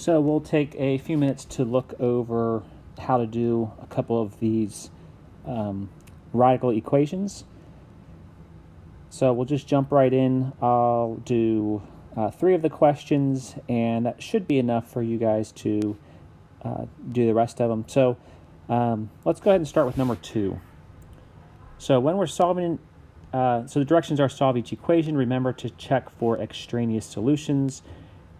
So we'll take a few minutes to look over how to do a couple of these radical equations. So we'll just jump right in. I'll do 3 of the questions, and that should be enough for you guys to do the rest of them. So let's go ahead and start with number 2. So when we're solving, so the directions are solve each equation. Remember to check for extraneous solutions.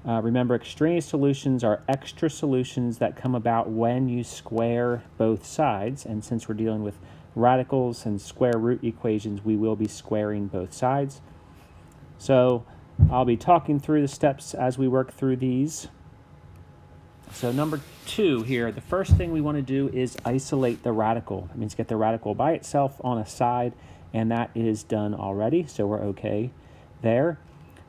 Remember, extraneous solutions are extra solutions that come about when you square both sides. And since we're dealing with radicals and square root equations, we will be squaring both sides. So I'll be talking through the steps as we work through these. So number 2 here, the first thing we want to do is isolate the radical. That means get the radical by itself on a side, and that is done already, so we're okay there.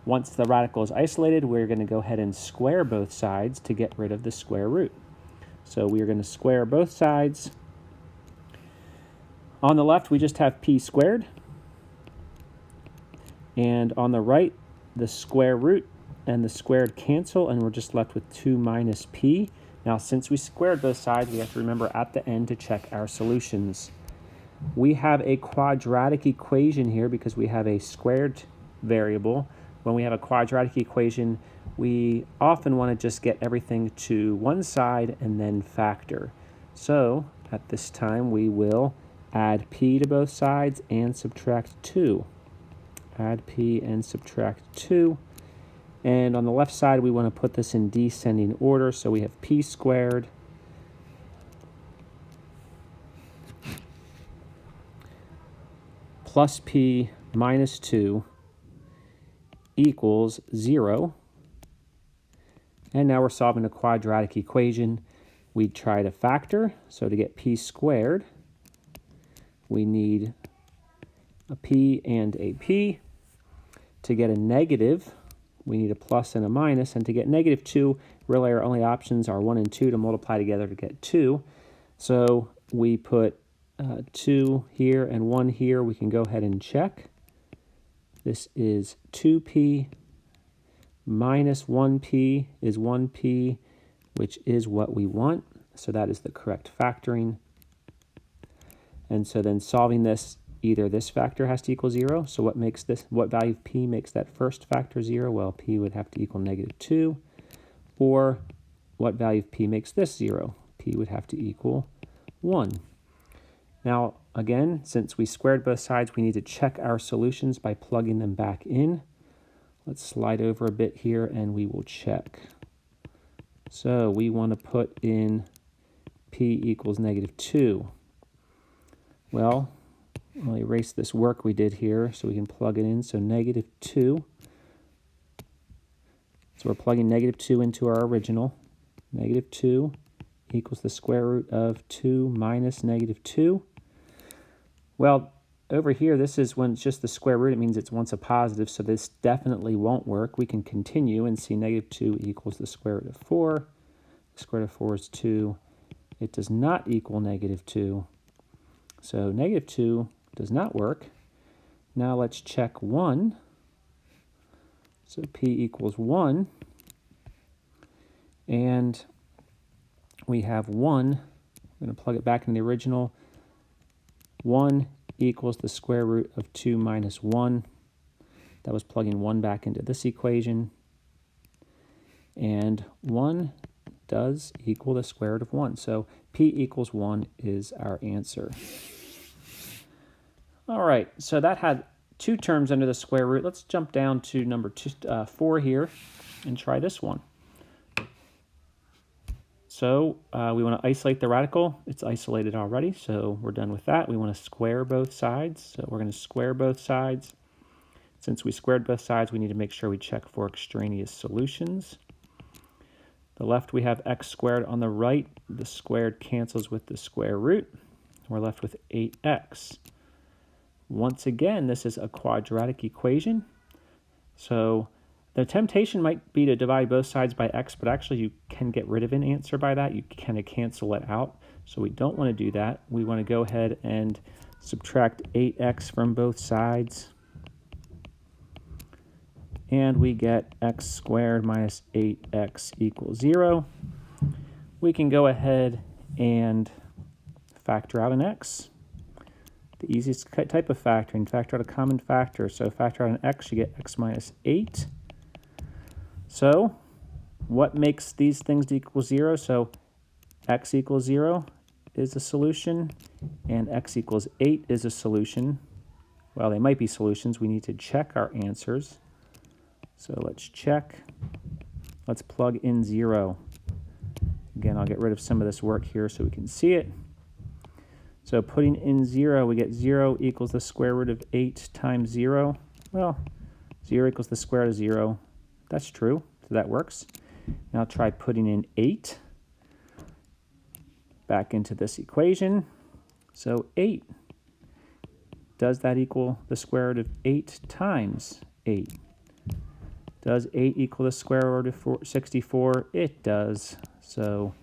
Once the radical is isolated, we're going to go ahead and square both sides to get rid of the square root. So we are going to square both sides. On the left, we just have p squared. And on the right, the square root and the squared cancel, and we're just left with 2 minus p. Now, since we squared both sides, we have to remember at the end to check our solutions. We have a quadratic equation here because we have a squared variable. When we have a quadratic equation, we often want to just get everything to one side and then factor. So at this time, we will add p to both sides and subtract 2. Add p and subtract 2. And on the left side, we want to put this in descending order. So we have p squared plus p minus 2 equals 0. And now we're solving a quadratic equation. We try to factor. So to get p squared, we need a p and a p. To get a negative, we need a plus and a minus. And to get negative 2, really our only options are 1 and 2 to multiply together to get 2. So we put 2 here and 1 here. We can go ahead and check. This is 2p minus 1p is 1p, which is what we want. So that is the correct factoring. And so then solving this, either this factor has to equal 0. So what makes this, what value of p makes that first factor 0? Well, p would have to equal negative 2. Or what value of p makes this 0? P would have to equal 1. Now, again, since we squared both sides, we need to check our solutions by plugging them back in. Let's slide over a bit here and we will check. So we want to put in p equals negative 2. Well, I'll erase this work we did here so we can plug it in. So negative 2. So we're plugging negative 2 into our original. Negative 2 equals the square root of 2 minus negative 2. Well, over here, this is when it's just the square root. It means it's once a positive, so this definitely won't work. We can continue and see negative 2 equals the square root of 4. The square root of 4 is 2. It does not equal negative 2. So negative 2 does not work. Now let's check 1. So p equals 1. And we have 1. I'm going to plug it back in the original. 1 equals the square root of 2 minus 1. That was plugging 1 back into this equation. And 1 does equal the square root of 1. So p equals 1 is our answer. All right, so that had 2 terms under the square root. Let's jump down to number 4 here and try this one. So we want to isolate the radical. It's isolated already, so we're done with that. We want to square both sides, so we're going to square both sides. Since we squared both sides, we need to make sure we check for extraneous solutions. The left, we have x squared. On the right, the squared cancels with the square root. We're left with 8x. Once again, this is a quadratic equation. So the temptation might be to divide both sides by x, but actually you can get rid of an answer by that. You kind of cancel it out. So we don't want to do that. We want to go ahead and subtract 8x from both sides. and we get x squared minus 8x equals 0. We can go ahead and factor out an x. The easiest type of factoring, factor out a common factor. So factor out an x, you get x minus 8. So what makes these things equal 0? So x equals 0 is a solution, and x equals 8 is a solution. Well, they might be solutions. We need to check our answers. So let's check. Let's plug in 0. Again, I'll get rid of some of this work here so we can see it. So putting in 0, we get 0 equals the square root of 8 times 0. Well, 0 equals the square root of 0. That's true, so that works. Now try putting in 8 back into this equation. So 8, does that equal the square root of 8 times 8? Does 8 equal the square root of 64? It does. So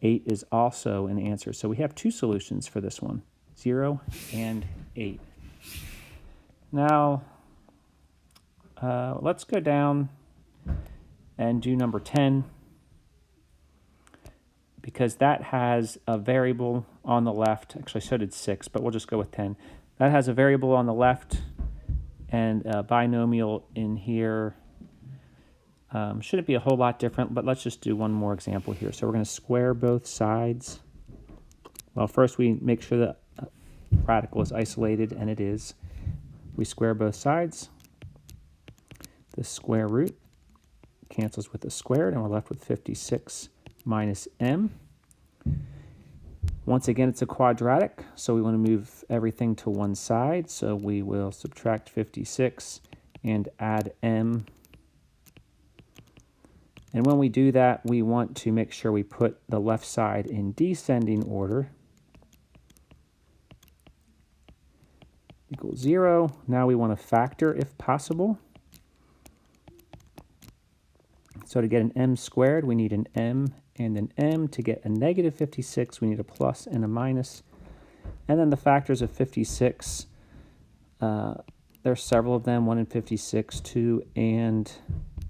8 is also an answer. So we have two solutions for this one, 0 and 8. Now, let's go down and do number 10, because that has a variable on the left. Actually, so did 6, but we'll just go with 10. That has a variable on the left and a binomial in here. Shouldn't be a whole lot different, but let's just do one more example here. So we're going to square both sides. Well, first we make sure that radical is isolated, and it is. We square both sides. The square root cancels with the squared, and we're left with 56 minus m. Once again, it's a quadratic, so we want to move everything to one side. So we will subtract 56 and add m. And when we do that, we want to make sure we put the left side in descending order. Equals 0. Now we want to factor if possible. So to get an m squared, we need an m and an m. To get a negative 56, we need a plus and a minus. And then the factors of 56, there's several of them, 1 and 56, 2 and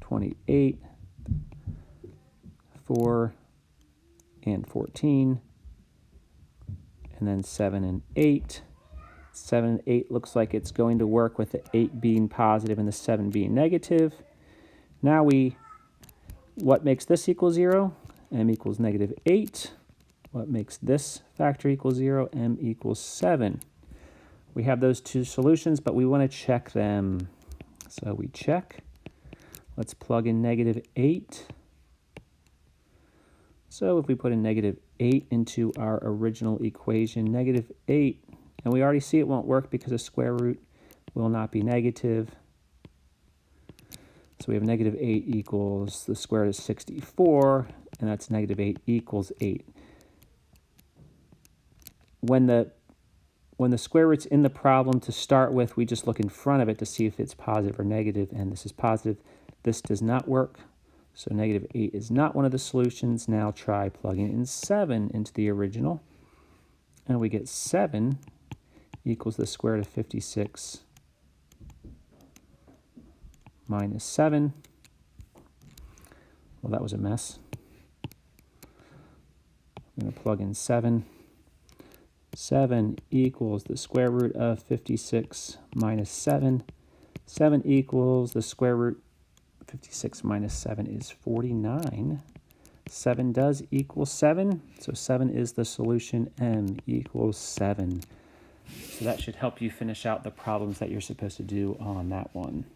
28, 4 and 14, and then 7 and 8. 7 and 8 looks like it's going to work with the 8 being positive and the 7 being negative. Now what makes this equal 0? M equals negative 8. What makes this factor equal 0? M equals 7. We have those two solutions, but we want to check them. So we check. Let's plug in negative 8. So if we put in negative 8 into our original equation, negative 8, and we already see it won't work because the square root will not be negative. So we have negative 8 equals the square root of 64, and that's negative 8 equals 8. When the square root's in the problem to start with, we just look in front of it to see if it's positive or negative, and this is positive. This does not work. So negative 8 is not one of the solutions. Now try plugging in 7 into the original. And we get 7 equals the square root of 56 minus 7. Well, that was a mess. I'm going to plug in 7. 7 equals the square root of 56 minus 7. 7 equals the square root. 56 minus 7 is 49. 7 does equal 7, so 7 is the solution. M equals 7. So that should help you finish out the problems that you're supposed to do on that one.